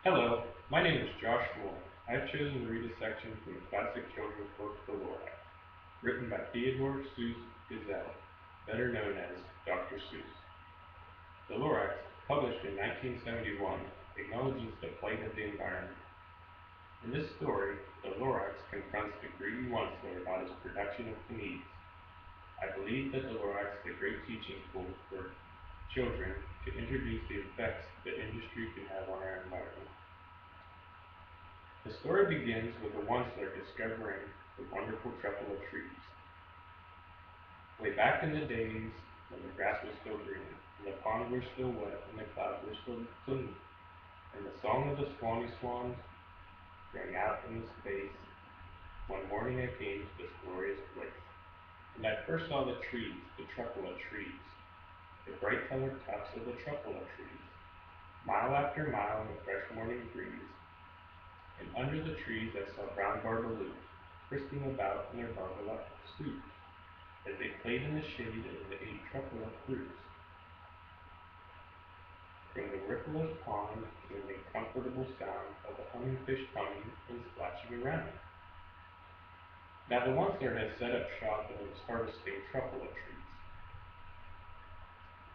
Hello, my name is Josh Moore. I have chosen to read a section from the classic children's book The Lorax, written by Theodore Seuss Geisel, better known as Dr. Seuss. The Lorax, published in 1971, acknowledges the plight of the environment. In this story, the Lorax confronts the greedy Onceler about his production of comedies. I believe that the Lorax is a great teaching tool for children to introduce the effects that industry can have on our environment. The story begins with the Onceler discovering the wonderful truffle of trees. Way back in the days when the grass was still green, and the ponds were still wet, and the clouds were still clean, and the song of the swanny swans rang out in the space, one morning I came to this glorious place. And I first saw the trees, the truffle of trees, the bright colored tops of the truffle of trees, mile after mile in the fresh morning breeze, and under the trees I saw brown barbaloo frisking about in their barbalot suits, as they played in the shade and they ate truffle of fruits. From the rippleless pond came the comfortable sound of the humming fish humming and splashing around. Now the Onceler has set up shop and was harvesting truffle of trees.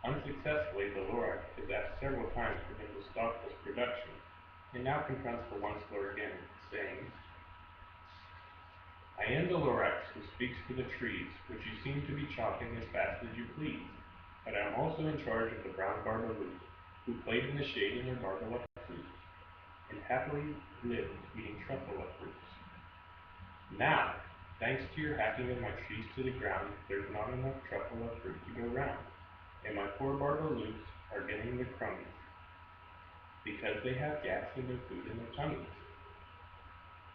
Unsuccessfully, the Lorax has asked several times for him to stop this production, and now confronts the Onceler again, saying, I am the Lorax who speaks to the trees, which you seem to be chopping as fast as you please, but I am also in charge of the brown barbaloo, who played in the shade in their barbalot fruits, and happily lived eating truffle of fruits. Now, thanks to your hacking of my trees to the ground, there's not enough truffle of fruit to go round, and my poor barbaloos are getting the crummies, because they have gas in their food in their tummies.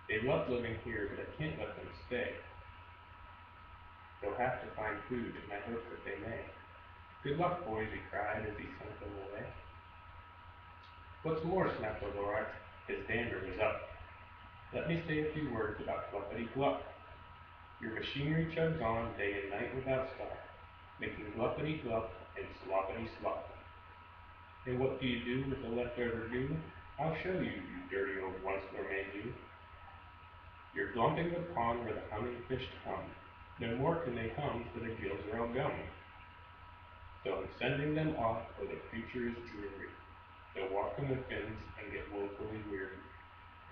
They love living here, but I can't let them stay. They'll have to find food, and I hope that they may. Good luck, boys, he cried as he sent them away. What's more, snapped the Lorax, his dander was up. Let me say a few words about Gluppity Glup. Your machinery chugs on day and night without stop, making Gluppity Glup and Sloppity Slop. And what do you do with the leftover goo? I'll show you, you dirty old Onceler made you. You're glumping the pond where the humming fish hum. No more can they hum, for the gills are all gum. So I'm sending them off where the future is dreary. They'll walk on the fins and get woefully weary,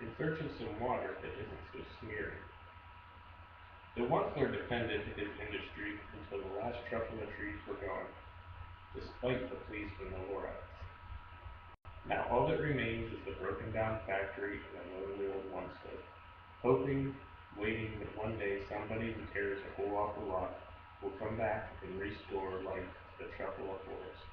in search of some water that isn't so smeary. The Onceler defended his industry until the last truffle of trees were gone, despite the pleas from the Lorax. Now all that remains is the broken down factory and a lonely old Onceler, hoping, waiting that one day somebody who cares a whole awful lot will come back and restore life to the truffle of forest.